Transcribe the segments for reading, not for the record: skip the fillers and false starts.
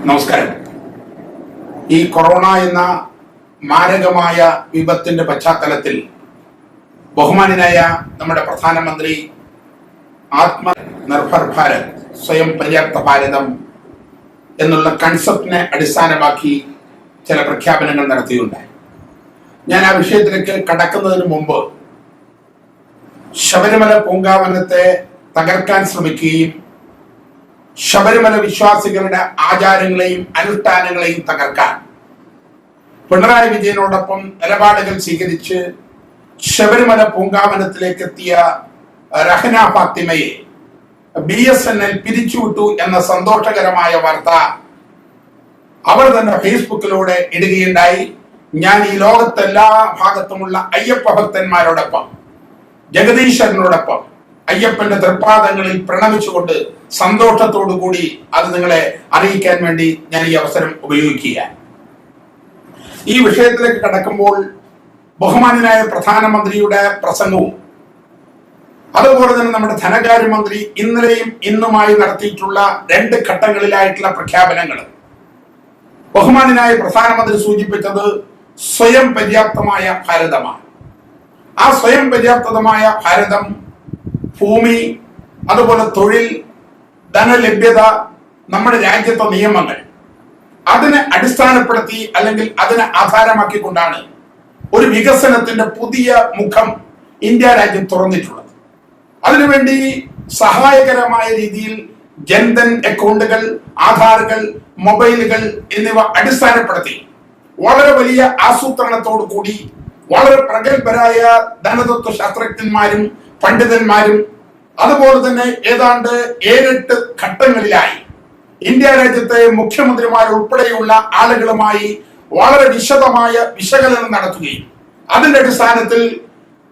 നമസ്കാരം. ഈ കൊറോണ എന്ന മാരകമായ വിപത്തിന്റെ പശ്ചാത്തലത്തിൽ ബഹുമാനായ നമ്മുടെ പ്രധാനമന്ത്രി ആത്മനിർഭർ ഭാരത്, സ്വയം പര്യാപ്ത ഭാരതം എന്നുള്ള കൺസെപ്റ്റിനെ അടിസ്ഥാനമാക്കി ചില പ്രഖ്യാപനങ്ങൾ നടത്തിയുണ്ടായി. ഞാൻ ആ വിഷയത്തിലേക്ക് കടക്കുന്നതിന് മുമ്പ് ശബരിമല പൂങ്കാവനത്തെ തകർക്കാൻ ശ്രമിക്കുകയും ശബരിമല വിശ്വാസികളുടെ ആചാരങ്ങളെയും അനുഷ്ഠാനങ്ങളെയും തകർക്കാൻ പിണറായി വിജയനോടൊപ്പം നിലപാടുകൾ സ്വീകരിച്ച് ശബരിമല പൂങ്കാവനത്തിലേക്ക് എത്തിയ രഹന ഫാത്തിമയെ BSNL പിരിച്ചുവിട്ടു എന്ന സന്തോഷകരമായ വാർത്ത അവർ തന്നെ ഫേസ്ബുക്കിലൂടെ ഇടുകയുണ്ടായി. ഞാൻ ഈ ലോകത്തെല്ലാ ഭാഗത്തുമുള്ള അയ്യപ്പ ഭക്തന്മാരോടൊപ്പം, ജഗദീശ്വരനോടൊപ്പം അയ്യപ്പന്റെ തൃപ്പാദങ്ങളിൽ പ്രണമിച്ചുകൊണ്ട് സന്തോഷത്തോടു കൂടി അത് നിങ്ങളെ അറിയിക്കാൻ വേണ്ടി ഞാൻ ഈ അവസരം ഉപയോഗിക്കുക. ഈ വിഷയത്തിലേക്ക് കടക്കുമ്പോൾ ബഹുമാനായ പ്രധാനമന്ത്രിയുടെ പ്രസംഗവും അതുപോലെ തന്നെ നമ്മുടെ ധനകാര്യമന്ത്രി ഇന്നലെയും ഇന്നുമായി നടത്തിയിട്ടുള്ള 2 ഘട്ടങ്ങളിലായിട്ടുള്ള പ്രഖ്യാപനങ്ങൾ, ബഹുമാനായ പ്രധാനമന്ത്രി സൂചിപ്പിച്ചത് സ്വയം പര്യാപ്തമായ ഭാരതമാണ്. ആ സ്വയം പര്യാപ്തമായ ഭാരതം ഭൂമി, അതുപോലെ തൊഴിൽ, ധനലഭ്യത, നമ്മുടെ രാജ്യത്തെ നിയമങ്ങൾ അതിനെ അടിസ്ഥാനപ്പെടുത്തി അല്ലെങ്കിൽ അതിനെ ആധാരമാക്കിക്കൊണ്ടാണ് ഒരു വികസനത്തിന്റെ പുതിയ മുഖം ഇന്ത്യ രാജ്യം തുറന്നിട്ടുള്ളത്. അതിനുവേണ്ടി സഹായകരമായ രീതിയിൽ ജൻധൻ അക്കൗണ്ടുകൾ, ആധാറുകൾ, മൊബൈലുകൾ എന്നിവ അടിസ്ഥാനപ്പെടുത്തി വളരെ വലിയ ആസൂത്രണത്തോടു കൂടി വളരെ പ്രഗത്ഭരായ ധനതത്വ ശാസ്ത്രജ്ഞന്മാരും പണ്ഡിതന്മാരും അതുപോലെ തന്നെ ഏതാണ്ട് 7-8 ഘട്ടങ്ങളിലായി ഇന്ത്യ രാജ്യത്തെ മുഖ്യമന്ത്രിമാർ ഉൾപ്പെടെയുള്ള ആളുകളുമായി വളരെ വിശദമായ വിശകലനം നടത്തുകയും അതിന്റെ അടിസ്ഥാനത്തിൽ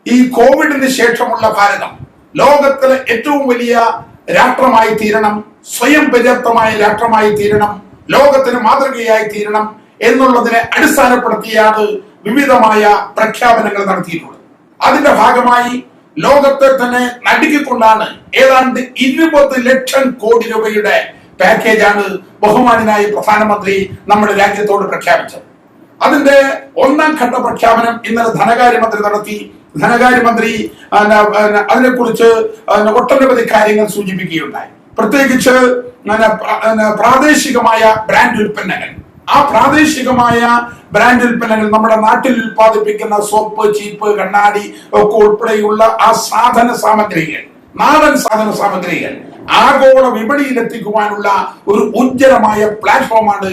ഈ കോവിഡിന് ശേഷമുള്ള ഭാരതം ലോകത്തിലെ ഏറ്റവും വലിയ രാഷ്ട്രമായി തീരണം, സ്വയം പര്യാപ്തമായ രാഷ്ട്രമായി തീരണം, ലോകത്തിന് മാതൃകയായി തീരണം എന്നുള്ളതിനെ അടിസ്ഥാനപ്പെടുത്തിയാണ് വിവിധമായ പ്രഖ്യാപനങ്ങൾ നടത്തിയിട്ടുള്ളത്. അതിന്റെ ഭാഗമായി ലോകത്തെ തന്നെ നടുക്കിക്കൊണ്ടാണ് ഏതാണ്ട് 20 ലക്ഷം കോടി രൂപയുടെ പാക്കേജാണ് ബഹുമാനായ പ്രധാനമന്ത്രി നമ്മുടെ രാജ്യത്തോട് പ്രഖ്യാപിച്ചത്. അതിന്റെ 1ാം ഘട്ട പ്രഖ്യാപനം ഇന്നലെ ധനകാര്യമന്ത്രി നടത്തി. ധനകാര്യമന്ത്രി അതിനെക്കുറിച്ച് ഒട്ടനവധി കാര്യങ്ങൾ സൂചിപ്പിക്കുകയുണ്ടായി. പ്രത്യേകിച്ച് പ്രാദേശികമായ ബ്രാൻഡ് ഉൽപ്പന്നങ്ങൾ, ആ പ്രാദേശികമായ ബ്രാൻഡ് ഉൽപ്പന്നങ്ങൾ നമ്മുടെ നാട്ടിൽ ഉൽപ്പാദിപ്പിക്കുന്ന സോപ്പ്, ചീപ്പ്, കണ്ണാടി ഒക്കെ ഉൾപ്പെടെയുള്ള ആ സാധന സാമഗ്രികൾ, നാടൻ സാധന സാമഗ്രികൾ ആഗോള വിപണിയിൽ എത്തിക്കുവാനുള്ള ഒരു ഉജ്ജ്വലമായ പ്ലാറ്റ്ഫോമാണ്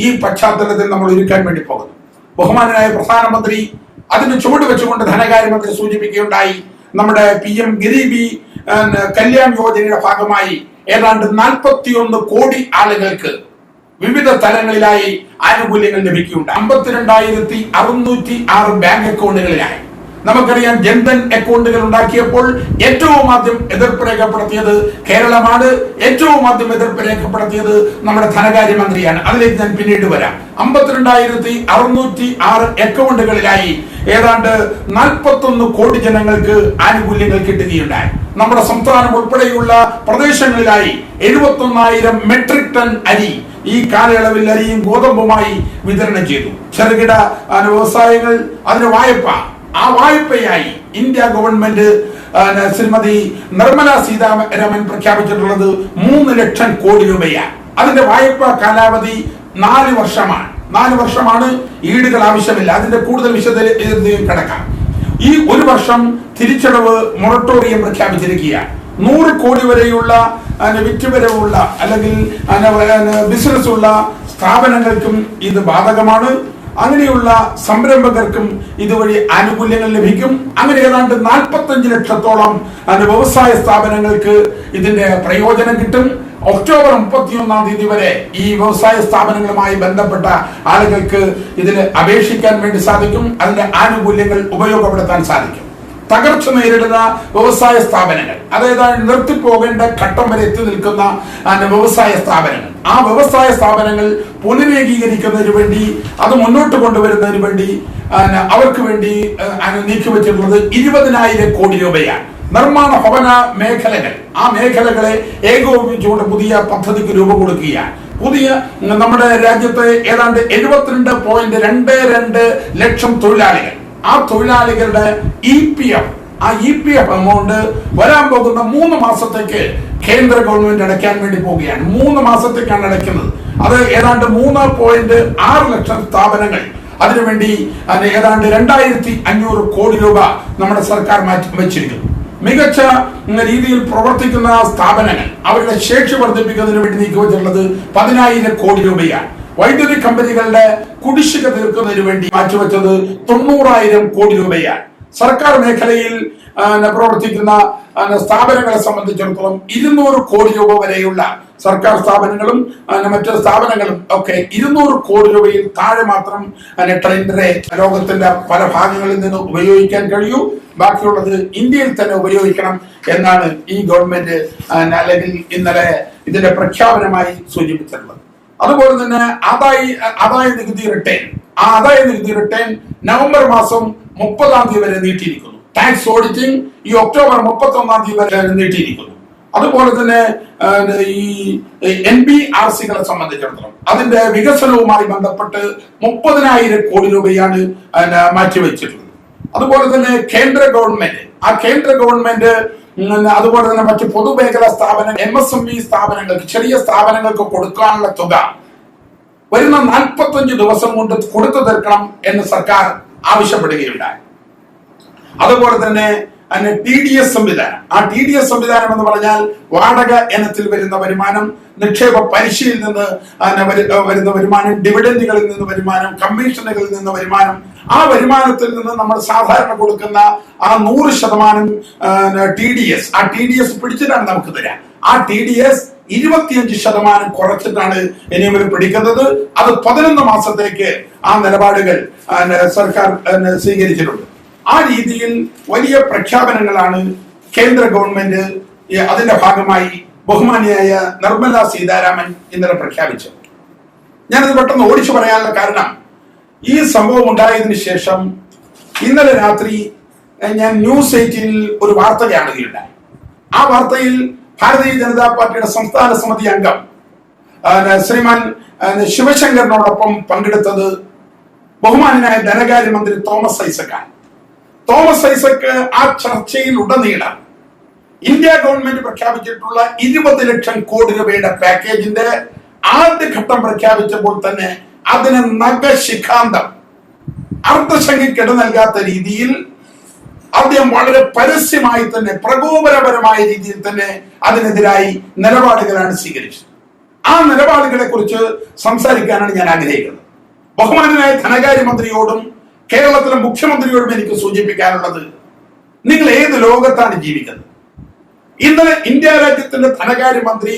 ഈ പശ്ചാത്തലത്തിൽ നമ്മൾ ഒരുക്കാൻ വേണ്ടി പോകുന്നത്. ബഹുമാനായ പ്രധാനമന്ത്രി അതിന് ചുവട് വെച്ചുകൊണ്ട് ധനകാര്യമന്ത്രി സൂചിപ്പിക്കുകയുണ്ടായി. നമ്മുടെ PM ഗരീബി കല്യാൺ യോജനയുടെ ഭാഗമായി ഏതാണ്ട് 41 കോടി ആളുകൾക്ക് വിവിധ തലങ്ങളിലായി ആനുകൂല്യങ്ങൾ ലഭിക്കുകയുണ്ട്. 52,606 ബാങ്ക് അക്കൗണ്ടുകളിലായി. നമുക്കറിയാം, ജൻധൻ അക്കൗണ്ടുകൾ ഉണ്ടാക്കിയപ്പോൾ ഏറ്റവും ആദ്യം എതിർപ്പ് രേഖപ്പെടുത്തിയത് കേരളമാണ്. ഏറ്റവും ആദ്യം എതിർപ്പ് രേഖപ്പെടുത്തിയത് നമ്മുടെ ധനകാര്യമന്ത്രിയാണ്. അതിലേക്ക് ഞാൻ പിന്നീട് വരാം. 52,606 അക്കൗണ്ടുകളിലായി ഏതാണ്ട് 41 കോടി ജനങ്ങൾക്ക് ആനുകൂല്യങ്ങൾ കിട്ടുകയുണ്ടായി. നമ്മുടെ സംസ്ഥാനം ഉൾപ്പെടെയുള്ള പ്രദേശങ്ങളിലായി 71,000 മെട്രിക് ടൺ അരി ഈ കാലയളവിൽ അരിയും ഗോതമ്പുമായി വിതരണം ചെയ്തു. ചെറുകിട വ്യവസായങ്ങൾ, അതിന് വായ്പ, ആ വായ്പയായി ഇന്ത്യ ഗവൺമെന്റ് ശ്രീമതി നിർമ്മല സീതാരാമൻ പ്രഖ്യാപിച്ചിട്ടുള്ളത് 3 ലക്ഷം കോടി രൂപയാണ്. അതിന്റെ വായ്പ കാലാവധി 4 വർഷമാണ്. 4 വർഷമാണ്. ഈടുകൾ ആവശ്യമില്ല. അതിന്റെ കൂടുതൽ വിശദീകരണം കിടക്കാം. ഈ 1 വർഷം തിരിച്ചടവ് മൊറട്ടോറിയം പ്രഖ്യാപിച്ചിരിക്കുകയാണ്. 100 കോടി വരെയുള്ള വിറ്റുവരവുള്ള അല്ലെങ്കിൽ ബിസിനസ് ഉള്ള സ്ഥാപനങ്ങൾക്കും ഇത് ബാധകമാണ്. അങ്ങനെയുള്ള സംരംഭകർക്കും ഇതുവഴി ആനുകൂല്യങ്ങൾ ലഭിക്കും. അങ്ങനെ ഏതാണ്ട് 45 ലക്ഷത്തോളം വ്യവസായ സ്ഥാപനങ്ങൾക്ക് ഇതിന്റെ പ്രയോജനം കിട്ടും. ഒക്ടോബർ 31-ാം തീയതി വരെ ഈ വ്യവസായ സ്ഥാപനങ്ങളുമായി ബന്ധപ്പെട്ട ആളുകൾക്ക് ഇതിന് അപേക്ഷിക്കാൻ വേണ്ടി സാധിക്കും. അതിന്റെ ആനുകൂല്യങ്ങൾ ഉപയോഗപ്പെടുത്താൻ സാധിക്കും. തകർച്ച നേരിടുന്ന വ്യവസായ സ്ഥാപനങ്ങൾ, അതായത് നിർത്തിപ്പോകേണ്ട ഘട്ടം വരെ എത്തി നിൽക്കുന്ന വ്യവസായ സ്ഥാപനങ്ങൾ, ആ വ്യവസായ സ്ഥാപനങ്ങൾ പുനരേകീകരിക്കുന്നതിന് വേണ്ടി, അത് മുന്നോട്ട് കൊണ്ടുവരുന്നതിന് വേണ്ടി അവർക്ക് വേണ്ടി നീക്കിവെച്ചിട്ടുള്ളത് 20,000 കോടി രൂപയാണ്. നിർമ്മാണ ഭവന മേഖലകൾ, ആ മേഖലകളെ ഏകോപിപ്പിച്ചുകൊണ്ട് പുതിയ പദ്ധതിക്ക് രൂപം കൊടുക്കുകയാണ്. പുതിയ നമ്മുടെ രാജ്യത്തെ ഏതാണ്ട് 72.22 ലക്ഷം തൊഴിലാളികൾ, ആ തൊഴിലാളികളുടെ EPF എമൗണ്ട് വരാൻ പോകുന്ന 3 മാസത്തേക്ക് കേന്ദ്ര ഗവൺമെന്റ് അടയ്ക്കാൻ വേണ്ടി പോവുകയാണ്. 3 മാസത്തേക്കാണ് അടയ്ക്കുന്നത്. അത് ഏതാണ്ട് 3.6 ലക്ഷം സ്ഥാപനങ്ങൾ, അതിനുവേണ്ടി ഏതാണ്ട് 2500 കോടി രൂപ നമ്മുടെ സർക്കാർ മാറ്റി വെച്ചിരിക്കുന്നു. മികച്ച രീതിയിൽ പ്രവർത്തിക്കുന്ന സ്ഥാപനങ്ങൾ അവരുടെ ശേഷി വർദ്ധിപ്പിക്കുന്നതിന് വേണ്ടി നീക്കിവെച്ചിട്ടുള്ളത് 10,000 കോടി രൂപയാണ്. വൈദ്യുതി കമ്പനികളുടെ കുടിശ്ശിക തീർക്കുന്നതിന് വേണ്ടി മാറ്റിവെച്ചത് 90,000 കോടി രൂപയാണ്. സർക്കാർ മേഖലയിൽ പ്രവർത്തിക്കുന്ന സ്ഥാപനങ്ങളെ സംബന്ധിച്ചിടത്തോളം 200 കോടി രൂപ വരെയുള്ള സർക്കാർ സ്ഥാപനങ്ങളും മറ്റു സ്ഥാപനങ്ങളും ഒക്കെ 200 കോടി രൂപയിൽ താഴെ മാത്രം ട്രെൻഡറെ ലോകത്തിന്റെ പല ഭാഗങ്ങളിൽ നിന്ന് ഉപയോഗിക്കാൻ കഴിയൂ. ബാക്കിയുള്ളത് ഇന്ത്യയിൽ തന്നെ ഉപയോഗിക്കണം എന്നാണ് ഈ ഗവൺമെന്റ് അല്ലെങ്കിൽ ഇന്നലെ ഇതിന്റെ പ്രഖ്യാപനമായി സൂചിപ്പിച്ചിട്ടുള്ളത്. അതുപോലെ തന്നെ ആദായ നികുതി റിട്ടേൺ, ആ ആദായ നികുതി റിട്ടേൺ നവംബർ മാസം 30-ാം തീയതി വരെ നീട്ടിയിരിക്കുന്നു. ടാക്സ് ഓഡിറ്റിംഗ് ഈ ഒക്ടോബർ 31-ാം തീയതി വരെ നീട്ടിയിരിക്കുന്നു. അതുപോലെ തന്നെ ഈ NBRCകളെ സംബന്ധിച്ചിടത്തോളം അതിന്റെ വികസനവുമായി ബന്ധപ്പെട്ട് 30,000 കോടി രൂപയാണ് മാറ്റിവെച്ചിട്ടുള്ളത്. അതുപോലെ തന്നെ കേന്ദ്ര ഗവൺമെന്റ് അതുപോലെ തന്നെ മറ്റ് പൊതുമേഖലാ സ്ഥാപനങ്ങൾ, MSME സ്ഥാപനങ്ങൾക്ക്, ചെറിയ സ്ഥാപനങ്ങൾക്ക് കൊടുക്കാനുള്ള തുക വരുന്ന 45 ദിവസം കൊണ്ട് കൊടുത്തു തീർക്കണം എന്ന് സർക്കാർ ആവശ്യപ്പെടുകയുണ്ടായി. അതുപോലെ തന്നെ TDS സംവിധാനം, ആ TDS സംവിധാനം എന്ന് പറഞ്ഞാൽ വാടക ഇനത്തിൽ വരുന്ന വരുമാനം, നിക്ഷേപ പലിശയിൽ നിന്ന് വരുന്ന വരുമാനം, ഡിവിഡന്റുകളിൽ നിന്ന് വരുമാനം, കമ്മീഷനുകളിൽ നിന്ന് വരുമാനം, ആ വരുമാനത്തിൽ നിന്ന് നമ്മൾ സാധാരണ കൊടുക്കുന്ന ആ 100% TDS, ആ TDS പിടിച്ചിട്ടാണ് നമുക്ക് തരാം. ആ TDS 25% കുറച്ചിട്ടാണ് ഇനിയും പിടിക്കുന്നത്. അത് 11 മാസത്തേക്ക് ആ നിലപാടുകൾ സർക്കാർ സ്വീകരിച്ചിട്ടുണ്ട്. ആ രീതിയിൽ വലിയ പ്രഖ്യാപനങ്ങളാണ് കേന്ദ്ര ഗവൺമെന്റ് അതിന്റെ ഭാഗമായി ബഹുമാനിയായ നിർമ്മല സീതാരാമൻ ഇന്നലെ പ്രഖ്യാപിച്ചത്. ഞാനത് പെട്ടെന്ന് ഓടിച്ചു പറയാനുള്ള കാരണം, ഈ സംഭവം ഉണ്ടായതിനു ശേഷം ഇന്നലെ രാത്രി ഞാൻ ന്യൂസ് 8-ൽ ഒരു വാർത്ത കാണുകയുണ്ടായി. ആ വാർത്തയിൽ ഭാരതീയ ജനതാ പാർട്ടിയുടെ സംസ്ഥാന സമിതി അംഗം ശ്രീമാൻ ശിവശങ്കറിനോടൊപ്പം പങ്കെടുത്തത് ബഹുമാനായ ധനകാര്യമന്ത്രി തോമസ് ഐസക്കാണ്. തോമസ് ഐസക്ക് ആ ചർച്ചയിൽ ഉടനീളം ഇന്ത്യ ഗവൺമെന്റ് പ്രഖ്യാപിച്ചിട്ടുള്ള 20 ലക്ഷം കോടി രൂപയുടെ പാക്കേജിന്റെ ആദ്യഘട്ടം പ്രഖ്യാപിച്ചപ്പോൾ തന്നെ അതിന് നഖശിഖാന്തം, അർദ്ധശങ്കയ്ക്കിട നൽകാത്ത രീതിയിൽ അദ്ദേഹം വളരെ പരസ്യമായി തന്നെ, പ്രകോപനപരമായ രീതിയിൽ തന്നെ അതിനെതിരായി നിലപാടുകളാണ് സ്വീകരിച്ചത്. ആ നിലപാടുകളെ കുറിച്ച് സംസാരിക്കാനാണ് ഞാൻ ആഗ്രഹിക്കുന്നത്. ബഹുമാനനായ ധനകാര്യമന്ത്രിയോടും കേരളത്തിലെ മുഖ്യമന്ത്രിയോടും എനിക്ക് സൂചിപ്പിക്കാനുള്ളത്, നിങ്ങൾ ഏത് ലോകത്താണ് ജീവിക്കുന്നത്? ഇന്നലെ ഇന്ത്യ രാജ്യത്തിന്റെ ധനകാര്യമന്ത്രി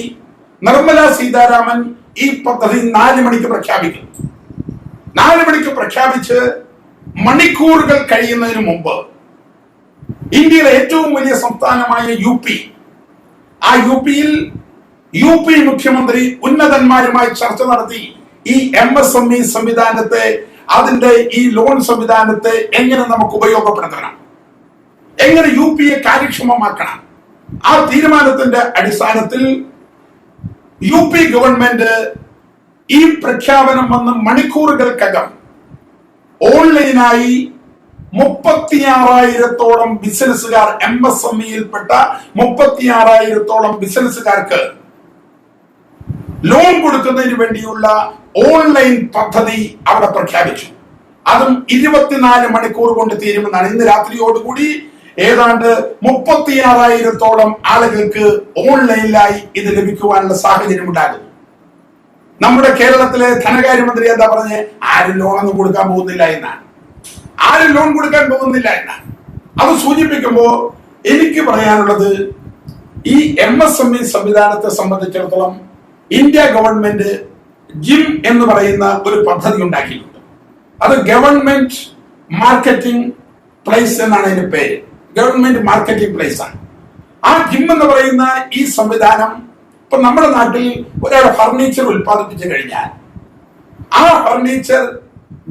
നിർമ്മല സീതാരാമൻ ഈ പദ്ധതി 4 മണിക്ക് പ്രഖ്യാപിക്കുന്നു. 4 മണിക്ക് പ്രഖ്യാപിച്ച് മണിക്കൂറുകൾ കഴിയുന്നതിന് മുമ്പ് ഇന്ത്യയിലെ ഏറ്റവും വലിയ സംസ്ഥാനമായ UP, ആ UP മുഖ്യമന്ത്രി ഉന്നതന്മാരുമായി ചർച്ച നടത്തി ഈ MSME സംവിധാനത്തെ, അതിന്റെ ഈ ലോൺ സംവിധാനത്തെ എങ്ങനെ നമുക്ക് ഉപയോഗപ്പെടുത്തണം, എങ്ങനെ UPയെ കാര്യക്ഷമമാക്കണം. ആ തീരുമാനത്തിന്റെ അടിസ്ഥാനത്തിൽ UP ഗവൺമെന്റ് ഈ പ്രഖ്യാപനം വന്ന് മണിക്കൂറുകൾക്കകം ഓൺലൈനായി 36,000-ഓളം ബിസിനസ്സുകാർ, MSMEയിൽപ്പെട്ട 36,000-ഓളം ബിസിനസ്സുകാർക്ക് ലോൺ കൊടുക്കുന്നതിന് വേണ്ടിയുള്ള ഓൺലൈൻ പദ്ധതി അവിടെ പ്രഖ്യാപിച്ചു. അതും 24 മണിക്കൂർ കൊണ്ട് തീരുമെന്നാണ്. ഇന്ന് രാത്രിയോടുകൂടി ഏതാണ്ട് 36,000-ഓളം ആളുകൾക്ക് ഓൺലൈനിലായി ഇത് ലഭിക്കുവാനുള്ള സാഹചര്യം ഉണ്ടാകുന്നു. നമ്മുടെ കേരളത്തിലെ ധനകാര്യമന്ത്രി എന്താ പറഞ്ഞ്, ആരും ലോണൊന്നും കൊടുക്കാൻ പോകുന്നില്ല എന്നാണ്. അത് സൂചിപ്പിക്കുമ്പോ എനിക്ക് പറയാനുള്ളത്, ഈ MSME സംവിധാനത്തെ സംബന്ധിച്ചിടത്തോളം ഇന്ത്യ ഗവൺമെന്റ് ജിം എന്ന് പറയുന്ന ഒരു പദ്ധതി ഉണ്ടാക്കിയിട്ടുണ്ട്. അത് ഗവൺമെന്റ് മാർക്കറ്റിംഗ് പ്ലേസ് എന്നാണ് അതിന്റെ പേര്. ഗവൺമെന്റ് മാർക്കറ്റിംഗ് പ്ലേസ് ആണ്. ആ ജിം എന്ന് പറയുന്ന ഈ സംവിധാനം ഇപ്പൊ നമ്മുടെ നാട്ടിൽ ഒരാൾ ഫർണിച്ചർ ഉൽപ്പാദിപ്പിച്ചു കഴിഞ്ഞാൽ ആ ഫർണിച്ചർ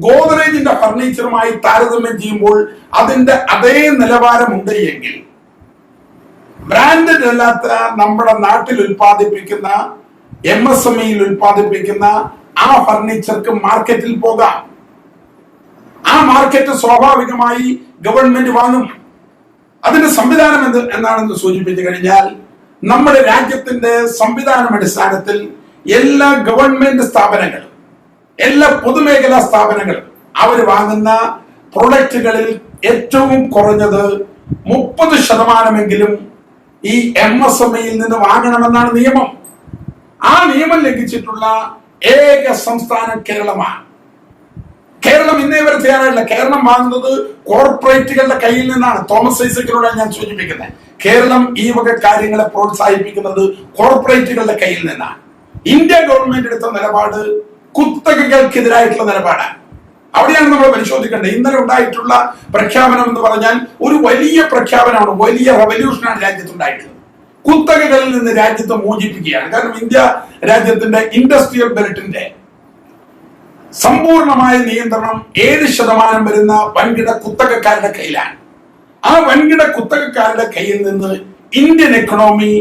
ഗോദ്രേജിന്റെ ഫർണിച്ചറുമായി താരതമ്യം ചെയ്യുമ്പോൾ അതിന്റെ അതേ നിലവാരമുണ്ട് എങ്കിൽ ബ്രാൻഡഡ് അല്ലാത്ത നമ്മുടെ നാട്ടിൽ ഉൽപ്പാദിപ്പിക്കുന്ന MSMEയിൽ ഉൽപ്പാദിപ്പിക്കുന്ന ആ ഫർണിച്ചർക്ക് മാർക്കറ്റിൽ പോകാം. ആ മാർക്കറ്റ് സ്വാഭാവികമായി ഗവൺമെന്റ് വാങ്ങും. അതിന്റെ സംവിധാനം എന്നാണെന്ന് സൂചിപ്പിച്ചു കഴിഞ്ഞാൽ, നമ്മുടെ രാജ്യത്തിന്റെ സംവിധാനം അടിസ്ഥാനത്തിൽ എല്ലാ ഗവൺമെന്റ് സ്ഥാപനങ്ങളും എല്ലാ പൊതുമേഖലാ സ്ഥാപനങ്ങളും അവർ വാങ്ങുന്ന പ്രൊഡക്റ്റുകളിൽ ഏറ്റവും കുറഞ്ഞത് 30% ഈ MSMEയിൽ നിന്ന് വാങ്ങണമെന്നാണ് നിയമം. ആ നിയമം ലംഘിച്ചിട്ടുള്ള ഏക സംസ്ഥാനം കേരളമാണ്. കേരളം ഇന്നേ വരെ തയ്യാറായില്ല. കേരളം വാങ്ങുന്നത് കോർപ്പറേറ്റുകളുടെ കയ്യിൽ നിന്നാണ്. തോമസ് ഐസക്കിനോട് ഞാൻ സൂചിപ്പിക്കുന്നത്, കേരളം ഈ വക കാര്യങ്ങളെ പ്രോത്സാഹിപ്പിക്കുന്നത് കോർപ്പറേറ്റുകളുടെ കയ്യിൽ നിന്നാണ്. ഇന്ത്യ ഗവൺമെന്റ് എടുത്ത നിലപാട് കുത്തകകൾക്കെതിരായിട്ടുള്ള നിലപാടാണ്. അവിടെയാണ് നമ്മൾ പരിശോധിക്കേണ്ടത്. ഇന്നലെ ഉണ്ടായിട്ടുള്ള പ്രഖ്യാപനം എന്ന് പറഞ്ഞാൽ ഒരു വലിയ പ്രഖ്യാപനമാണ്, വലിയ റവല്യൂഷനാണ് രാജ്യത്തുണ്ടായിട്ടുള്ളത്. കുത്തകകളിൽ നിന്ന് രാജ്യത്തെ മോചിപ്പിക്കുകയാണ്. കാരണം ഇന്ത്യ രാജ്യത്തിന്റെ ഇൻഡസ്ട്രിയൽ ബെൽറ്റിന്റെ സമ്പൂർണമായ നിയന്ത്രണം 7% വരുന്ന വൻകിട കുത്തകക്കാരുടെ കയ്യിലാണ്. ആ വൻകിട കുത്തകക്കാരുടെ കയ്യിൽ നിന്ന് ഇന്ത്യൻ എക്കണോമി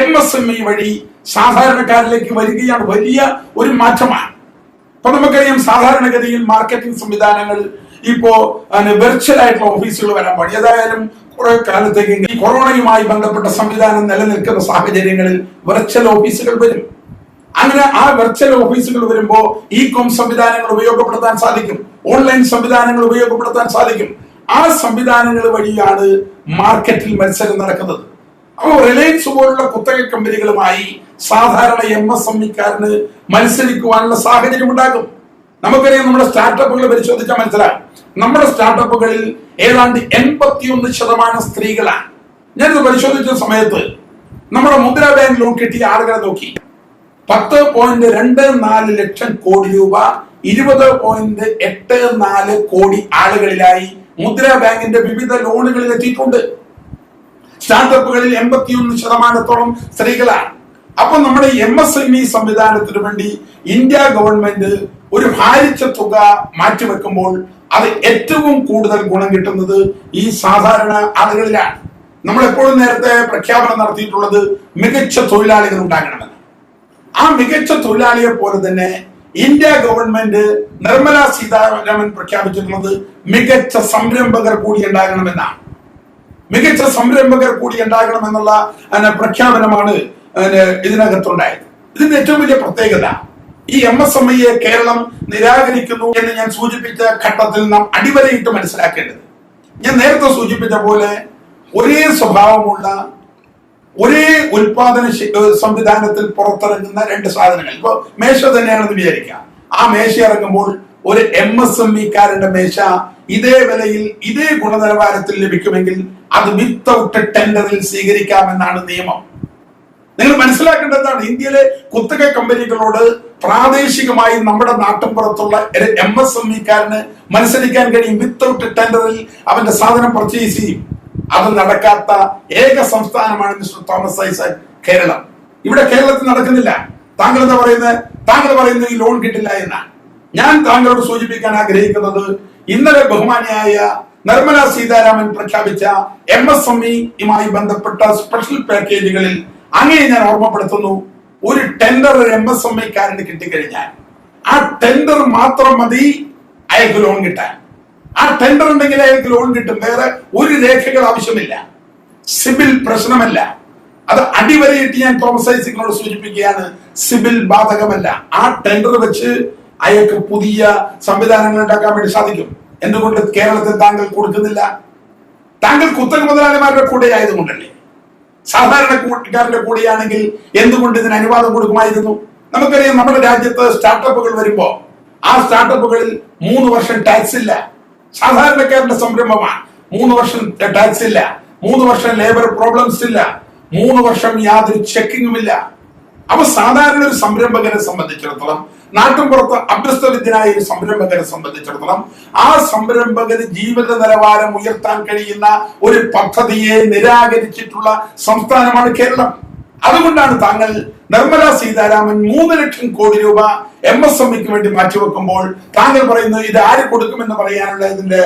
MSME വഴി സാധാരണക്കാരിലേക്ക് വരികയാണ്. വലിയ ഒരു മാറ്റമാണ്. അപ്പൊ നമുക്കറിയാം, സാധാരണഗതിയിൽ മാർക്കറ്റിംഗ് സംവിധാനങ്ങൾ ഇപ്പോ വെർച്വൽ ആയിട്ടുള്ള ഓഫീസുകൾ വരാൻ പാടി. ഏതായാലും കുറെ കാലത്തേക്ക് ഈ കൊറോണയുമായി ബന്ധപ്പെട്ട സംവിധാനം നിലനിൽക്കുന്ന സാഹചര്യങ്ങളിൽ വെർച്വൽ ഓഫീസുകൾ വരും. അങ്ങനെ ആ വെർച്വൽ ഓഫീസുകൾ വരുമ്പോ കോം സംവിധാനങ്ങൾ ഉപയോഗപ്പെടുത്താൻ സാധിക്കും, ഓൺലൈൻ സംവിധാനങ്ങൾ ഉപയോഗപ്പെടുത്താൻ സാധിക്കും. ആ സംവിധാനങ്ങൾ വഴിയാണ് മാർക്കറ്റിൽ മത്സരം നടക്കുന്നത്. അപ്പോൾ റിലയൻസ് പോലുള്ള കുത്തക കമ്പനികളുമായി സാധാരണ MSMEക്കാരന് മത്സരിക്കുവാനുള്ള സാഹചര്യം ഉണ്ടാകും. നമുക്കറിയാം, നമ്മുടെ സ്റ്റാർട്ടപ്പുകൾ പരിശോധിച്ചാൽ മനസ്സിലാകും. നമ്മുടെ സ്റ്റാർട്ടപ്പുകളിൽ ഏതാണ്ട് 81% സ്ത്രീകളാണ്. ഞാനിത് പരിശോധിച്ച സമയത്ത് നമ്മുടെ മുദ്രാ ബാങ്ക് ലോൺ കിട്ടിയ ആളുകളെ നോക്കി. 10.24 ലക്ഷം കോടി രൂപ 20.84 കോടി ആളുകളിലായി മുദ്രാ ബാങ്കിന്റെ വിവിധ ലോണുകളിൽ എത്തിയിട്ടുണ്ട്. സ്റ്റാർട്ടപ്പുകളിൽ 81% സ്ത്രീകളാണ്. അപ്പൊ നമ്മുടെ MSME സംവിധാനത്തിന് വേണ്ടി ഇന്ത്യ ഗവൺമെന്റ് ഒരു ഭാരിച്ച തുക മാറ്റിവെക്കുമ്പോൾ അത് ഏറ്റവും കൂടുതൽ ഗുണം കിട്ടുന്നത് ഈ സാധാരണ ആളുകളിലാണ്. നമ്മൾ എപ്പോഴും നേരത്തെ പ്രഖ്യാപനം നടത്തിയിട്ടുള്ളത് മികച്ച തൊഴിലാളികൾ ഉണ്ടാകണമെന്ന്. ആ മികച്ച തൊഴിലാളിയെ പോലെ തന്നെ ഇന്ത്യ ഗവൺമെന്റ് നിർമ്മല സീതാരാമൻ പ്രഖ്യാപിച്ചിട്ടുള്ളത് മികച്ച സംരംഭകർ കൂടി ഉണ്ടാകണമെന്നാണ്. മികച്ച സംരംഭകർ കൂടി ഉണ്ടാകണമെന്നുള്ള പ്രഖ്യാപനമാണ് ഇതിനകത്തുണ്ടായത്. ഇതിന്റെ ഏറ്റവും വലിയ പ്രത്യേകത, ഈ MSMEയെ കേരളം നിരാകരിക്കുന്നു എന്ന് ഞാൻ സൂചിപ്പിച്ച ഘട്ടത്തിൽ നാം അടിവരയിട്ട് മനസ്സിലാക്കേണ്ടത്, ഞാൻ നേരത്തെ സൂചിപ്പിച്ച പോലെ ഒരേ സ്വഭാവമുള്ള ഒരേ ഉൽപാദന സംവിധാനത്തിൽ പുറത്തിറങ്ങുന്ന രണ്ട് സാധനങ്ങൾ. ഇപ്പൊ മേശ തന്നെയാണെന്ന് വിചാരിക്കാം. ആ മേശ ഇറങ്ങുമ്പോൾ ഒരു MSMEക്കാരന്റെ മേശ ഇതേ വിലയിൽ ഇതേ ഗുണനിലവാരത്തിൽ ലഭിക്കുമെങ്കിൽ അത് വിത്തൗട്ട് ടെൻഡറിൽ സ്വീകരിക്കാമെന്നാണ് നിയമം. നിങ്ങൾ മനസ്സിലാക്കേണ്ടതാണ്, ഇന്ത്യയിലെ കുത്തക കമ്പനികളോട് പ്രാദേശികമായി നമ്മുടെ നാട്ടിൻപുറത്തുള്ള MSMEക്കാരന് മത്സരിക്കാൻ കഴിയും. വിത്തൗട്ട് ടെൻഡറിൽ അവന്റെ സാധനം പർച്ചേസ് ചെയ്യും. അത് നടക്കാത്ത ഏക സംസ്ഥാനമാണ് മിസ്റ്റർ തോമസ് ഐസക് കേരളം. ഇവിടെ കേരളത്തിൽ നടക്കുന്നില്ല. താങ്കൾ എന്താ പറയുന്നത്? താങ്കൾ പറയുന്നത് ഈ ലോൺ കിട്ടില്ല എന്നാണ്. ഞാൻ താങ്കളോട് സൂചിപ്പിക്കാൻ ആഗ്രഹിക്കുന്നത്, ഇന്നലെ ബഹുമാനിയായ നിർമ്മല സീതാരാമൻ പ്രഖ്യാപിച്ച MSMEയുമായി ബന്ധപ്പെട്ട സ്പെഷ്യൽ പാക്കേജുകളിൽ അങ്ങനെ ഞാൻ ഓർമ്മപ്പെടുത്തുന്നു, ഒരു ടെൻഡർ ഒരു MSMEക്കാരന് കിട്ടിക്കഴിഞ്ഞാൽ ആ ടെൻഡർ മാത്രം മതി അയാൾക്ക് ലോൺ കിട്ടാൻ. ആ ടെൻഡർ ഉണ്ടെങ്കിൽ അയാൾക്ക് ലോൺ കിട്ടും. വേറെ ഒരു രേഖകൾ ആവശ്യമില്ല. സിബിൽ പ്രശ്നമല്ല. അത് അടിവരയിട്ട് ഞാൻ തോമസ് ഐസക്കിനോട് സൂചിപ്പിക്കുകയാണ്, സിബിൽ ബാധകമല്ല. ആ ടെൻഡർ വെച്ച് അയാൾക്ക് പുതിയ സംവിധാനങ്ങൾ ഉണ്ടാക്കാൻ വേണ്ടി സാധിക്കും. എന്തുകൊണ്ട് കേരളത്തിൽ താങ്കൾ കൊടുക്കുന്നില്ല? താങ്കൾ കുത്തക മുതലാളിമാരുടെ കൂടെ ആയതുകൊണ്ടല്ലേ? സാധാരണക്കാരന്റെ കൂടെയാണെങ്കിൽ എന്തുകൊണ്ട് ഇതിന് അനുവാദം കൊടുക്കുമായിരുന്നു? നമുക്കറിയാം, നമ്മുടെ രാജ്യത്ത് സ്റ്റാർട്ടപ്പുകൾ വരുമ്പോ ആ സ്റ്റാർട്ടപ്പുകളിൽ 3 വർഷം ടാക്സ് ഇല്ല. സാധാരണക്കാരന്റെ സംരംഭമാണ്. 3 വർഷം ടാക്സ് ഇല്ല, 3 വർഷം ലേബർ പ്രോബ്ലംസ് ഇല്ല, 3 വർഷം യാതൊരു ചെക്കിങ്ങും ഇല്ല. അപ്പൊ സാധാരണ ഒരു സംരംഭകരെ സംബന്ധിച്ചിടത്തോളം, നാട്ടിൻപുറത്ത് അഭ്യസ്തവിദ്യനായ ഒരു സംരംഭകരെ സംബന്ധിച്ചിടത്തോളം, ആ സംരംഭകന് ജീവിത നിലവാരം ഉയർത്താൻ കഴിയുന്ന ഒരു പദ്ധതിയെ നിരാകരിച്ചിട്ടുള്ള സംസ്ഥാനമാണ് കേരളം. അതുകൊണ്ടാണ് താങ്കൾ നിർമ്മല സീതാരാമൻ 3 ലക്ഷം കോടി രൂപ MSMEക്ക് വേണ്ടി മാറ്റിവെക്കുമ്പോൾ താങ്കൾ പറയുന്നത് ഇത് ആര് കൊടുക്കുമെന്ന് പറയാനുള്ള ഇതിന്റെ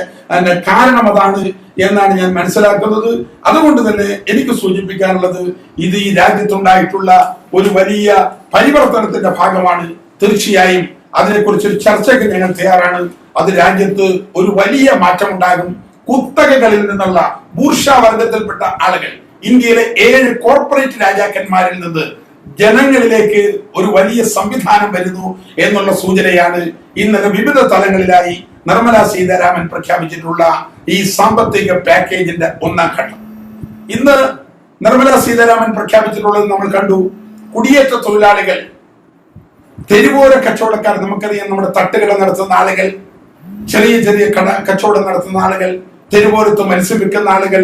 കാരണം അതാണ് എന്നാണ് ഞാൻ മനസ്സിലാക്കുന്നത്. അതുകൊണ്ട് തന്നെ എനിക്ക് സൂചിപ്പിക്കാനുള്ളത് ഇത് ഈ രാജ്യത്തുണ്ടായിട്ടുള്ള ഒരു വലിയ പരിവർത്തനത്തിന്റെ ഭാഗമാണ്. തീർച്ചയായും അതിനെക്കുറിച്ചൊരു ചർച്ചയ്ക്ക് ഞങ്ങൾ തയ്യാറാണ്. അത് രാജ്യത്ത് ഒരു വലിയ മാറ്റമുണ്ടാകും. കുത്തകകളിൽ നിന്നുള്ള ബൂർഷ്വാ വർഗത്തിൽപ്പെട്ട ആളുകൾ ഇന്ത്യയിലെ 7 കോർപ്പറേറ്റ് രാജാക്കന്മാരിൽ നിന്ന് ജനങ്ങളിലേക്ക് ഒരു വലിയ സംവിധാനം വരുന്നു എന്നുള്ള സൂചനയാണ് ഇന്നലെ വിവിധ തലങ്ങളിലായി നിർമ്മലാ സീതാരാമൻ പ്രഖ്യാപിച്ചിട്ടുള്ള ഈ സാമ്പത്തിക പാക്കേജിന്റെ ഒന്നാം ഘട്ടം. ഇന്ന് നിർമ്മലാ സീതാരാമൻ പ്രഖ്യാപിച്ചിട്ടുള്ളത് നമ്മൾ കണ്ടു. കുടിയേറ്റ തൊഴിലാളികൾ, തെരുവോര കച്ചവടക്കാർ, നമുക്കറിയാം നമ്മുടെ തട്ടുകട നടത്തുന്ന ആളുകൾ, ചെറിയ ചെറിയ കച്ചവടം നടത്തുന്ന ആളുകൾ, തെരുവോരത്ത് മത്സ്യം വിൽക്കുന്ന ആളുകൾ,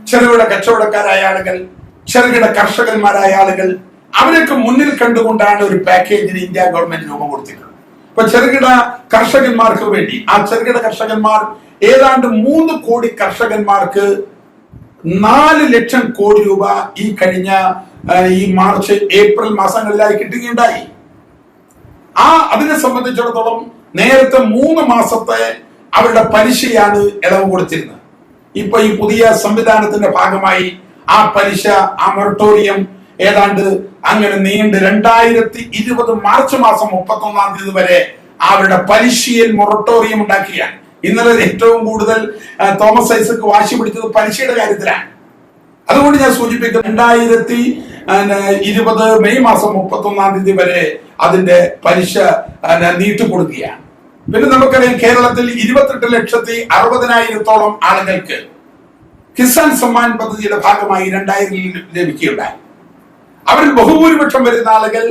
ചെറുകിട കച്ചവടക്കാരായ ആളുകൾ, ചെറുകിട കർഷകന്മാരായ ആളുകൾ, അവരൊക്കെ മുന്നിൽ കണ്ടുകൊണ്ടാണ് ഒരു പാക്കേജിന് ഇന്ത്യ ഗവൺമെന്റ് രൂപം കൊടുത്തിട്ടുള്ളത്. ഇപ്പൊ ചെറുകിട കർഷകന്മാർക്ക് വേണ്ടി ആ ചെറുകിട കർഷകന്മാർ ഏതാണ്ട് 3 കോടി കർഷകന്മാർക്ക് 4 ലക്ഷം കോടി രൂപ ഈ കഴിഞ്ഞ ഈ മാർച്ച് ഏപ്രിൽ മാസങ്ങളിലായി കിട്ടുകയുണ്ടായി. അതിനെ സംബന്ധിച്ചിടത്തോളം നേരത്തെ 3 മാസത്തെ അവരുടെ പലിശയാണ് ഇളവ് കൊടുത്തിരുന്നത്. ഇപ്പൊ ഈ പുതിയ സംവിധാനത്തിന്റെ ഭാഗമായി ആ പലിശ, ആ മൊറട്ടോറിയം ഏതാണ്ട് അങ്ങനെ നീണ്ട് 2020 മാർച്ച് മാസം 31-ാം തീയതി വരെ അവരുടെ പലിശയിൽ മൊറട്ടോറിയം ഉണ്ടാക്കുകയാണ്. ഇന്നലെ ഏറ്റവും കൂടുതൽ തോമസ് ഐസക് വാശി പിടിച്ചത് പലിശയുടെ കാര്യത്തിലാണ്. അതുകൊണ്ട് ഞാൻ സൂചിപ്പിക്കുന്നത് 2020 മെയ് മാസം 31-ാം തീയതി വരെ അതിന്റെ പലിശ നീട്ടിക്കൊടുക്കുകയാണ്. പിന്നെ നമുക്കറിയാം കേരളത്തിൽ 28,60,000-ഓളം ആളുകൾക്ക് കിസാൻ സമ്മാൻ പദ്ധതിയുടെ ഭാഗമായി 2000 ലഭിക്കുകയുണ്ടായി. അവരിൽ ബഹുഭൂരിപക്ഷം വരുന്ന ആളുകൾ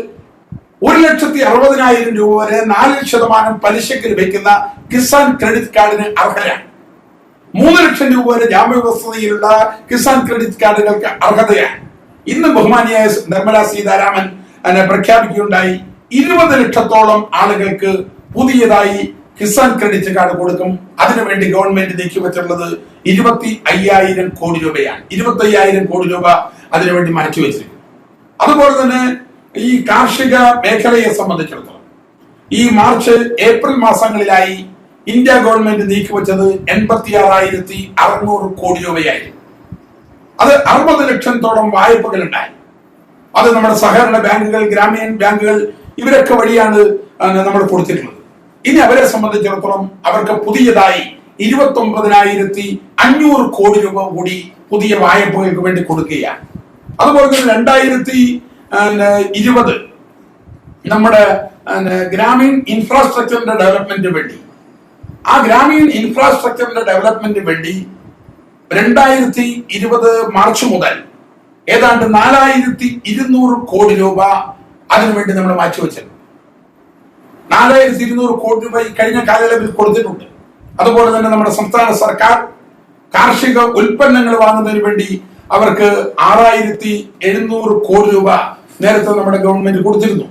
1,60,000 രൂപ വരെ 4% പലിശയ്ക്ക് ലഭിക്കുന്ന കിസാൻ ക്രെഡിറ്റ് കാർഡിന് അർഹരാണ്. 3 ലക്ഷം രൂപ വരെ ജാമ്യവ്യവസ്ഥയിലുള്ള കിസാൻ ക്രെഡിറ്റ് കാർഡുകൾക്ക് അർഹതയാണ്. ഇന്ന് ബഹുമാനിയായ നിർമ്മലാ സീതാരാമൻ പ്രഖ്യാപിക്കുകയുണ്ടായി 20 ലക്ഷത്തോളം ആളുകൾക്ക് പുതിയതായി കിസാൻ ക്രെഡിറ്റ് കാർഡ് കൊടുക്കും. അതിനുവേണ്ടി ഗവൺമെന്റ് നീക്കിവെച്ചിട്ടുള്ളത് 25,000 കോടി രൂപയാണ്. 25,000 കോടി രൂപ അതിനുവേണ്ടി മാറ്റിവെച്ചിരിക്കും. അതുപോലെ തന്നെ ഈ കാർഷിക മേഖലയെ സംബന്ധിച്ചിടത്തോളം ഈ മാർച്ച് ഏപ്രിൽ മാസങ്ങളിലായി ഇന്ത്യ ഗവൺമെന്റ് നീക്കിവെച്ചത് 86,600 കോടി രൂപയായിരുന്നു. അത് 60 ലക്ഷത്തോളം വായ്പകൾ ഉണ്ടായി. അത് നമ്മുടെ സഹകരണ ബാങ്കുകൾ, ഗ്രാമീൺ ബാങ്കുകൾ ഇവരൊക്കെ വഴിയാണ് നമ്മൾ കൊടുത്തിട്ടുള്ളത്. ഇനി അവരെ സംബന്ധിച്ചിടത്തോളം അവർക്ക് പുതിയതായി 29,500 കോടി രൂപ കൂടി പുതിയ വായ്പകൾക്ക് വേണ്ടി കൊടുക്കുകയാണ്. അതുപോലെ തന്നെ 2020 നമ്മുടെ ഗ്രാമീൺ ഇൻഫ്രാസ്ട്രക്ചറിന്റെ ഡെവലപ്മെന്റിന് വേണ്ടി വേണ്ടി 2020 മാർച്ച് മുതൽ ഏതാണ്ട് 4,200 കോടി രൂപ അതിനുവേണ്ടി നമ്മൾ മാറ്റിവെച്ചിട്ടുണ്ട്. 4,200 കോടി രൂപ ഈ കഴിഞ്ഞ കാലയളവിൽ കൊടുത്തിട്ടുണ്ട്. അതുപോലെ തന്നെ നമ്മുടെ സംസ്ഥാന സർക്കാർ കാർഷിക ഉൽപ്പന്നങ്ങൾ വാങ്ങുന്നതിന് വേണ്ടി അവർക്ക് 6,700 കോടി രൂപ നേരത്തെ നമ്മുടെ ഗവൺമെന്റ് കൊടുത്തിരുന്നു.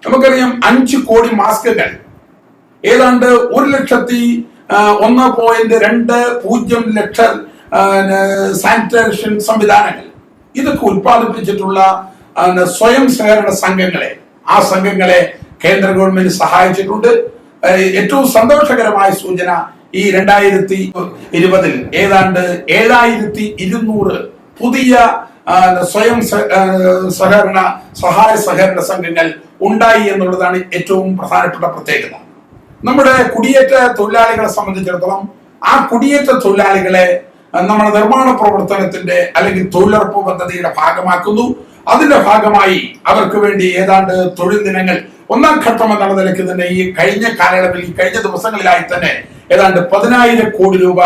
നമുക്കറിയാം 5 കോടി മാസ്കുകൾ, ഏതാണ്ട് 1,01.20 ലക്ഷം സാനിറ്റേഷൻ സംവിധാനങ്ങൾ, ഇതൊക്കെ ഉത്പാദിപ്പിച്ചിട്ടുള്ള സ്വയം സഹകരണ സംഘങ്ങളെ കേന്ദ്ര ഗവൺമെന്റ് സഹായിച്ചിട്ടുണ്ട്. ഏറ്റവും സന്തോഷകരമായ സൂചന, ഈ 2020 ഏതാണ്ട് 7,200 പുതിയ സ്വയം സഹായ സഹകരണ സംഘങ്ങൾ ഉണ്ടായി എന്നുള്ളതാണ് ഏറ്റവും പ്രധാനപ്പെട്ട പ്രത്യേകത. നമ്മുടെ കുടിയേറ്റ തൊഴിലാളികളെ സംബന്ധിച്ചിടത്തോളം ആ കുടിയേറ്റ തൊഴിലാളികളെ നമ്മുടെ നിർമ്മാണ പ്രവർത്തനത്തിന്റെ അല്ലെങ്കിൽ തൊഴിലുറപ്പ് പദ്ധതിയുടെ ഭാഗമാക്കുന്നു. അതിന്റെ ഭാഗമായി അവർക്ക് വേണ്ടി ഏതാണ്ട് തൊഴിൽ ദിനങ്ങൾ ഒന്നാം ഘട്ടം എന്നുള്ള നിലയ്ക്ക് തന്നെ ഈ കഴിഞ്ഞ കാലയളവിൽ, ഈ കഴിഞ്ഞ ദിവസങ്ങളിലായി തന്നെ ഏതാണ്ട് 10,000 കോടി രൂപ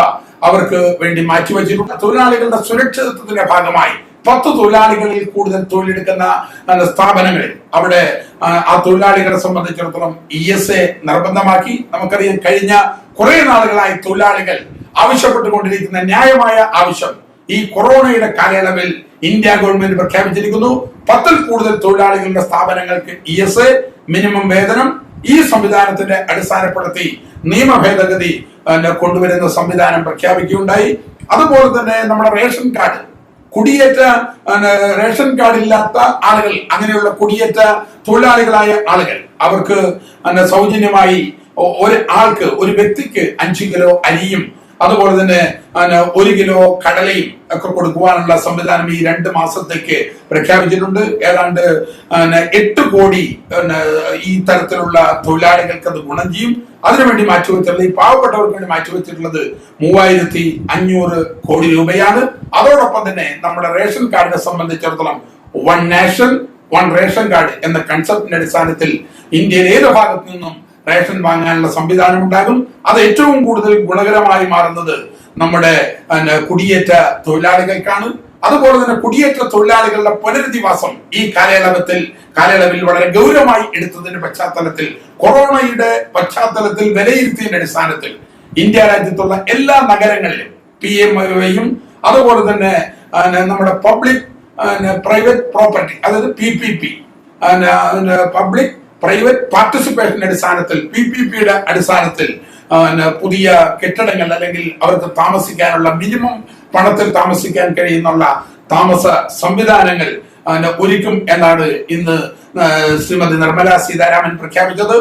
അവർക്ക് വേണ്ടി മാറ്റിവെച്ചിട്ടുണ്ട്. തൊഴിലാളികളുടെ സുരക്ഷിതത്വത്തിന്റെ ഭാഗമായി 10 തൊഴിലാളികളിൽ കൂടുതൽ തൊഴിലെടുക്കുന്ന സ്ഥാപനങ്ങളിൽ അവിടെ ആ തൊഴിലാളികളെ സംബന്ധിച്ചിടത്തോളം ESA നിർബന്ധമാക്കി. നമുക്കറിയാം കഴിഞ്ഞ കുറെ നാളുകളായി തൊഴിലാളികൾ ആവശ്യപ്പെട്ടുകൊണ്ടിരിക്കുന്ന ന്യായമായ ആവശ്യം ഈ കൊറോണയുടെ കാലയളവിൽ ഇന്ത്യ ഗവൺമെന്റ് പ്രഖ്യാപിച്ചിരിക്കുന്നു. 10-ൽ കൂടുതൽ തൊഴിലാളികളുടെ സ്ഥാപനങ്ങൾക്ക് ESA മിനിമം വേതനം ഈ സംവിധാനത്തിന്റെ അടിസ്ഥാനപ്പെടുത്തി നിയമ ഭേദഗതി കൊണ്ടുവരുന്ന സംവിധാനം പ്രഖ്യാപിക്കുകയുണ്ടായി. അതുപോലെ തന്നെ നമ്മുടെ റേഷൻ കാർഡ്, റേഷൻ കാർഡ് ഇല്ലാത്ത ആളുകൾ, അങ്ങനെയുള്ള കുടിയേറ്റ തൊഴിലാളികളായ ആളുകൾ അവർക്ക് സൗജന്യമായി ഒരു വ്യക്തിക്ക് 5 കിലോ അരിയും അതുപോലെ തന്നെ 1 കിലോ കടലയും ഒക്കെ കൊടുക്കുവാനുള്ള സംവിധാനം ഈ 2 മാസത്തേക്ക് പ്രഖ്യാപിച്ചിട്ടുണ്ട്. ഏതാണ്ട് 8 കോടി ഈ തരത്തിലുള്ള തൊഴിലാളികൾക്ക് അത് ഗുണം ചെയ്യും. അതിനുവേണ്ടി മാറ്റിവെച്ചിട്ടുള്ളത്, ഈ പാവപ്പെട്ടവർക്ക് വേണ്ടി മാറ്റിവെച്ചിട്ടുള്ളത് 3500 കോടി രൂപയാണ്. അതോടൊപ്പം തന്നെ നമ്മുടെ റേഷൻ കാർഡിനെ സംബന്ധിച്ചിടത്തോളം one nation one ration card എന്ന കൺസെപ്റ്റിന്റെ അടിസ്ഥാനത്തിൽ ഇന്ത്യയിൽ ഏത് ഭാഗത്തു നിന്നും റേഷൻ വാങ്ങാനുള്ള സംവിധാനം ഉണ്ടാകും. അത് ഏറ്റവും കൂടുതൽ ഗുണകരമായി മാറുന്നത് നമ്മുടെ കുടിയേറ്റ തൊഴിലാളികൾക്കാണ്. അതുപോലെ തന്നെ കുടിയേറ്റ തൊഴിലാളികളുടെ പുനരധിവാസം ഈ കാലയളവിൽ വളരെ ഗൗരവമായി എടുത്തതിന്റെ പശ്ചാത്തലത്തിൽ, കൊറോണയുടെ പശ്ചാത്തലത്തിൽ വിലയിരുത്തിയതിന്റെ അടിസ്ഥാനത്തിൽ ഇന്ത്യ രാജ്യത്തുള്ള എല്ലാ നഗരങ്ങളിലും PMAയും അതുപോലെ തന്നെ നമ്മുടെ പബ്ലിക് പ്രൈവറ്റ് പ്രോപ്പർട്ടി, അതായത് PPP, പബ്ലിക് പ്രൈവറ്റ് പാർട്ടിസിപ്പേഷന്റെ അടിസ്ഥാനത്തിൽ, PPPയുടെ അടിസ്ഥാനത്തിൽ പുതിയ കെട്ടിടങ്ങൾ അല്ലെങ്കിൽ അവർക്ക് താമസിക്കാനുള്ള മിനിമം പണത്തിൽ താമസിക്കാൻ കഴിയുന്നുള്ള താമസ സംവിധാനങ്ങൾ ഒരുക്കും എന്നാണ് ഇന്ന് ശ്രീമതി നിർമ്മല സീതാരാമൻ പ്രഖ്യാപിച്ചത്.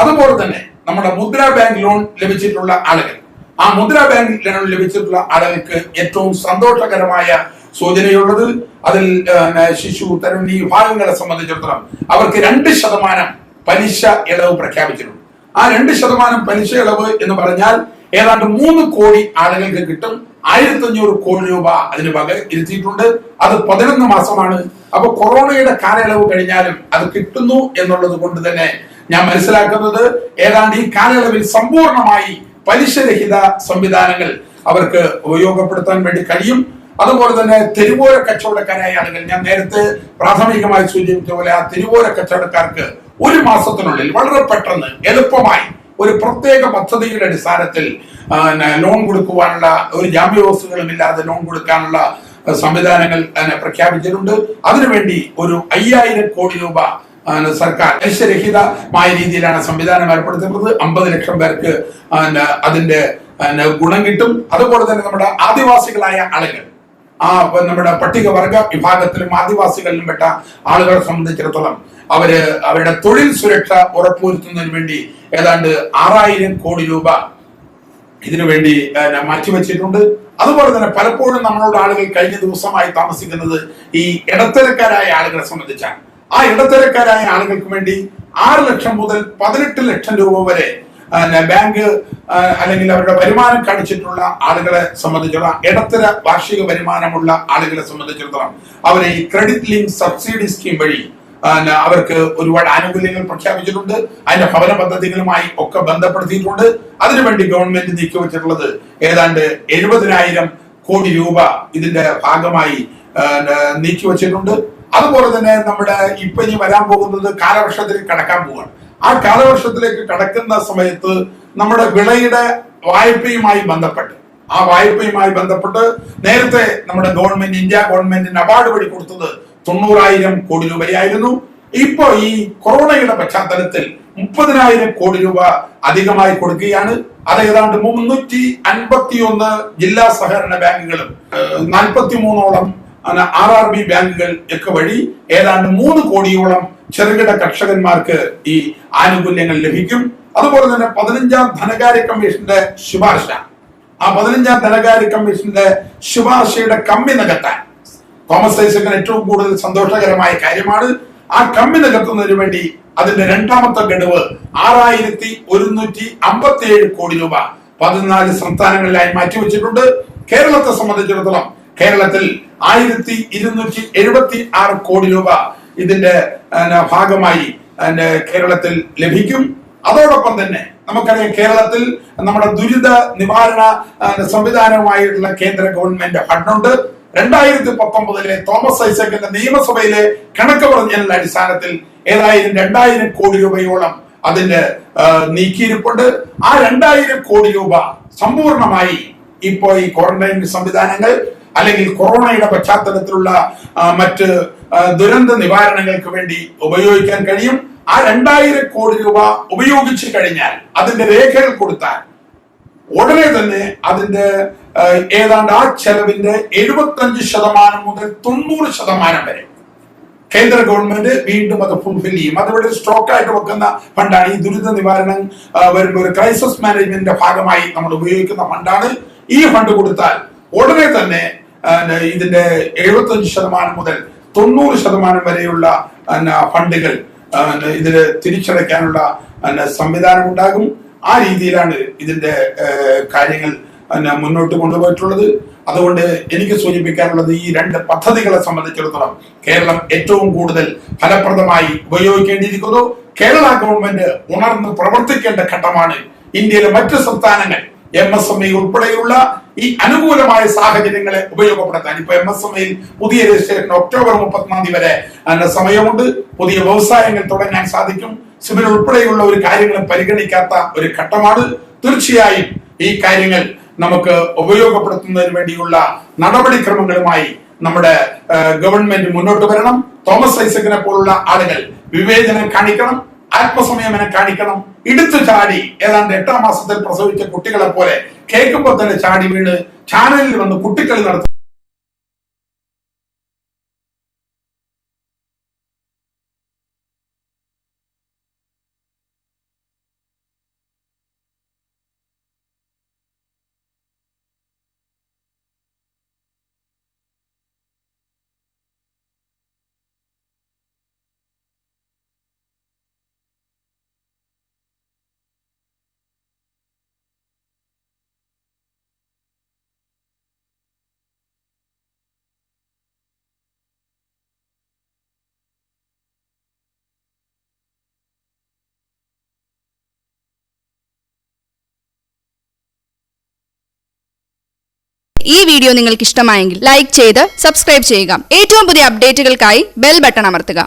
അതുപോലെ തന്നെ നമ്മുടെ മുദ്രാ ബാങ്ക് ലോൺ ലഭിച്ചിട്ടുള്ള ആളുകൾ, ആ മുദ്രാ ബാങ്ക് ലോൺ ലഭിച്ചിട്ടുള്ള ആളുകൾക്ക് ഏറ്റവും സന്തോഷകരമായ സൂചനയുള്ളത്, അതിൽ ശിശു തരുണി വിഭാഗങ്ങളെ സംബന്ധിച്ചിടത്തോളം അവർക്ക് 2% പലിശ ഇളവ് പ്രഖ്യാപിച്ചിട്ടുണ്ട്. ആ 2% പലിശ ഇളവ് എന്ന് പറഞ്ഞാൽ ഏതാണ്ട് 3 കോടി ആളുകൾക്ക് കിട്ടും. 1500 കോടി രൂപ അതിന് വക ഇരുത്തിയിട്ടുണ്ട്. അത് 11 മാസമാണ്. അപ്പൊ കൊറോണയുടെ കാലയളവ് കഴിഞ്ഞാലും അത് കിട്ടുന്നു എന്നുള്ളത് കൊണ്ട് തന്നെ ഞാൻ മനസ്സിലാക്കുന്നത് ഏതാണ്ട് ഈ കാലയളവിൽ സമ്പൂർണമായി പലിശരഹിത സംവിധാനങ്ങൾ അവർക്ക് ഉപയോഗപ്പെടുത്താൻ വേണ്ടി കഴിയും. അതുപോലെ തന്നെ തെരുവോര കച്ചവടക്കാരായ ആളുകൾ, ഞാൻ നേരത്തെ പ്രാഥമികമായി സൂചിപ്പിച്ച പോലെ, ആ തെരുവോര കച്ചവടക്കാർക്ക് 1 മാസത്തിനുള്ളിൽ വളരെ പെട്ടെന്ന് എളുപ്പമായി ഒരു പ്രത്യേക പദ്ധതിയുടെ അടിസ്ഥാനത്തിൽ ലോൺ കൊടുക്കുവാനുള്ള, ഒരു ജാമ്യവ്യവസ്ഥകളും ഇല്ലാതെ ലോൺ കൊടുക്കാനുള്ള സംവിധാനങ്ങൾ പ്രഖ്യാപിച്ചിട്ടുണ്ട്. അതിനുവേണ്ടി ഒരു 5000 കോടി രൂപ സർക്കാർ പലിശരഹിതമായ രീതിയിലാണ് സംവിധാനം ഏർപ്പെടുത്തുന്നത്. 50 ലക്ഷം പേർക്ക് അതിന്റെ ഗുണം കിട്ടും. അതുപോലെ തന്നെ നമ്മുടെ ആദിവാസികളായ ആളുകൾ, നമ്മുടെ പട്ടികവർഗ വിഭാഗത്തിലും ആദിവാസികളിലും പെട്ട ആളുകളെ സംബന്ധിച്ചിടത്തോളം അവരുടെ തൊഴിൽ സുരക്ഷ ഉറപ്പുവരുത്തുന്നതിന് വേണ്ടി ഏതാണ്ട് 6000 കോടി രൂപ ഇതിനു വേണ്ടി മാറ്റിവെച്ചിട്ടുണ്ട്. അതുപോലെ തന്നെ പലപ്പോഴും നമ്മളോട് ആളുകൾ കഴിഞ്ഞ ദിവസമായി താമസിക്കുന്നത് ഈ ഇടത്തരക്കാരായ ആളുകളെ സംബന്ധിച്ചാണ്. ആ ഇടത്തരക്കാരായ ആളുകൾക്ക് വേണ്ടി 6 ലക്ഷം മുതൽ 18 ലക്ഷം രൂപ വരെ ബാങ്ക് അല്ലെങ്കിൽ അവരുടെ വരുമാനം കാണിച്ചിട്ടുള്ള ആളുകളെ സംബന്ധിച്ചിടത്തോളം, ഇടത്തര വാർഷിക വരുമാനമുള്ള ആളുകളെ സംബന്ധിച്ചിടത്തോളം അവരെ ഈ ക്രെഡിറ്റ് ലിങ്ക് സബ്സിഡി സ്കീം വഴി അവർക്ക് ഒരുപാട് ആനുകൂല്യങ്ങൾ പ്രഖ്യാപിച്ചിട്ടുണ്ട്. അതിന്റെ ഭവന പദ്ധതികളുമായി ഒക്കെ ബന്ധപ്പെടുത്തിയിട്ടുണ്ട്. അതിനുവേണ്ടി ഗവൺമെന്റ് നീക്കിവെച്ചിട്ടുള്ളത് ഏതാണ്ട് 70,000 കോടി രൂപ ഇതിന്റെ ഭാഗമായി നീക്കിവെച്ചിട്ടുണ്ട്. അതുപോലെ തന്നെ നമ്മുടെ ഇപ്പൊ ഇനി വരാൻ പോകുന്നത് കാലവർഷത്തിലേക്ക് കടക്കാൻ പോവുകയാണ്. ആ കാലവർഷത്തിലേക്ക് കടക്കുന്ന സമയത്ത് നമ്മുടെ വിളയുടെ വായ്പയുമായി ബന്ധപ്പെട്ട് നേരത്തെ നമ്മുടെ ഗവൺമെന്റ്, ഇന്ത്യ ഗവൺമെന്റിന് അവാർഡ് വഴി കൊടുത്തത് 90,000 കോടി രൂപയായിരുന്നു. ഇപ്പോ ഈ കൊറോണയുടെ പശ്ചാത്തലത്തിൽ 30,000 കോടി രൂപ അധികമായി കൊടുക്കുകയാണ്. അത് ഏതാണ്ട് 351 ജില്ലാ സഹകരണ ബാങ്കുകളും 43ഓളം RRB ബാങ്കുകൾ ഒക്കെ വഴി ഏതാണ്ട് 3 കോടിയോളം ചെറുകിട കർഷകന്മാർക്ക് ഈ ആനുകൂല്യങ്ങൾ ലഭിക്കും. അതുപോലെ തന്നെ 15ാം ധനകാര്യ കമ്മീഷന്റെ ശുപാർശ, ആ 15ാം ധനകാര്യ കമ്മീഷന്റെ ശുപാർശയുടെ കമ്മി നികത്താൻ തോമസ് ഐസക്കിന് ഏറ്റവും കൂടുതൽ സന്തോഷകരമായ കാര്യമാണ്. ആ കമ്മി നികത്തുന്നതിന് വേണ്ടി അതിന്റെ 2ാമത്തെ ഗഡുവ് 6157 കോടി രൂപ 14 സംസ്ഥാനങ്ങളിലായി മാറ്റിവെച്ചിട്ടുണ്ട്. കേരളത്തെ സംബന്ധിച്ചിടത്തോളം കേരളത്തിൽ 1276 കോടി രൂപ ഇതിന്റെ ഭാഗമായി കേരളത്തിൽ ലഭിക്കും. അതോടൊപ്പം തന്നെ നമുക്കറിയാം, കേരളത്തിൽ നമ്മുടെ ദുരിത നിവാരണ സംവിധാനവുമായിട്ടുള്ള കേന്ദ്ര ഗവൺമെന്റ് ഫണ്ടുണ്ട്. 2019 തോമസ് ഐസക്കിന്റെ നിയമസഭയിലെ കണക്ക് പറഞ്ഞതിന്റെ അടിസ്ഥാനത്തിൽ ഏതായാലും 2000 കോടി രൂപയോളം അതിന്റെ നീക്കിയിരിപ്പുണ്ട്. ആ 2000 കോടി രൂപ സമ്പൂർണമായി ഇപ്പോ ഈ ക്വാറന്റൈൻ സംവിധാനങ്ങൾ അല്ലെങ്കിൽ കൊറോണയുടെ പശ്ചാത്തലത്തിലുള്ള മറ്റ് ദുരന്ത നിവാരണങ്ങൾക്ക് വേണ്ടി ഉപയോഗിക്കാൻ കഴിയും. ആ 2000 കോടി രൂപ ഉപയോഗിച്ചു കഴിഞ്ഞാൽ, അതിന്റെ രേഖകൾ കൊടുത്താൽ ഉടനെ തന്നെ അതിന്റെ ഏതാണ്ട് ആ ചെലവിന്റെ 75% മുതൽ 90% വരെ കേന്ദ്ര ഗവൺമെന്റ് വീണ്ടും അത് ഫുൾഫിൽ ചെയ്യും. അതിവിടെ സ്റ്റോക്ക് ആയിട്ട് വെക്കുന്ന ഫണ്ടാണ്. ഈ ദുരിത നിവാരണം വരുമ്പോൾ ഒരു ക്രൈസിസ് മാനേജ്മെന്റിന്റെ ഭാഗമായി നമ്മൾ ഉപയോഗിക്കുന്ന ഫണ്ടാണ്. ഈ ഫണ്ട് കൊടുത്താൽ ഉടനെ തന്നെ ഇതിന്റെ 75% മുതൽ 90% വരെയുള്ള ഫണ്ടുകൾ ഇതിന് തിരിച്ചടയ്ക്കാനുള്ള സംവിധാനം ഉണ്ടാകും. ആ രീതിയിലാണ് ഇതിന്റെ കാര്യങ്ങൾ മുന്നോട്ട് കൊണ്ടുപോയിട്ടുള്ളത്. അതുകൊണ്ട് എനിക്ക് സൂചിപ്പിക്കാനുള്ളത് ഈ രണ്ട് പദ്ധതികളെ സംബന്ധിച്ചിടത്തോളം കേരളം ഏറ്റവും കൂടുതൽ ഫലപ്രദമായി ഉപയോഗിക്കേണ്ടിയിരിക്കുന്നു. കേരള ഗവൺമെന്റ് ഉണർന്ന് പ്രവർത്തിക്കേണ്ട ഘട്ടമാണ്. ഇന്ത്യയിലെ മറ്റ് സംസ്ഥാനങ്ങൾ MSME ഉൾപ്പെടെയുള്ള ഈ അനുകൂലമായ സാഹചര്യങ്ങളെ ഉപയോഗപ്പെടുത്താൻ ഇപ്പൊ MSMEയിൽ പുതിയ രജിസ്ട്രേഷൻ ഒക്ടോബർ 31 വരെ സമയമുണ്ട്. പുതിയ വ്യവസായങ്ങൾ തുടങ്ങാൻ സാധിക്കും. സിവിൽ ഉൾപ്പെടെയുള്ള ഒരു കാര്യങ്ങളും പരിഗണിക്കാത്ത ഒരു ഘട്ടമാണ്. തീർച്ചയായും ഈ കാര്യങ്ങൾ നമുക്ക് ഉപയോഗപ്പെടുത്തുന്നതിന് വേണ്ടിയുള്ള നടപടിക്രമങ്ങളുമായി നമ്മുടെ ഗവൺമെന്റ് മുന്നോട്ട് വരണം. തോമസ് ഐസക്കിനെ പോലുള്ള ആളുകൾ വിവേചനം കാണിക്കണം, ആത്മസംയമനം കാണിക്കണം. ഇടുത്തു ചാടി ഏതാണ്ട് 8ാം മാസത്തിൽ പ്രസവിച്ച കുട്ടികളെ പോലെ കേൾക്കുമ്പോൾ തന്നെ ചാടി വീണ് ചാനലിൽ വന്ന് കുട്ടികളി നടത്തും. ഈ വീഡിയോ നിങ്ങൾക്ക് ഇഷ്ടമായെങ്കിൽ ലൈക്ക് ചെയ്ത് സബ്സ്ക്രൈബ് ചെയ്യുക. ഏറ്റവും പുതിയ അപ്ഡേറ്റുകൾക്കായി ബെൽ ബട്ടൺ അമർത്തുക.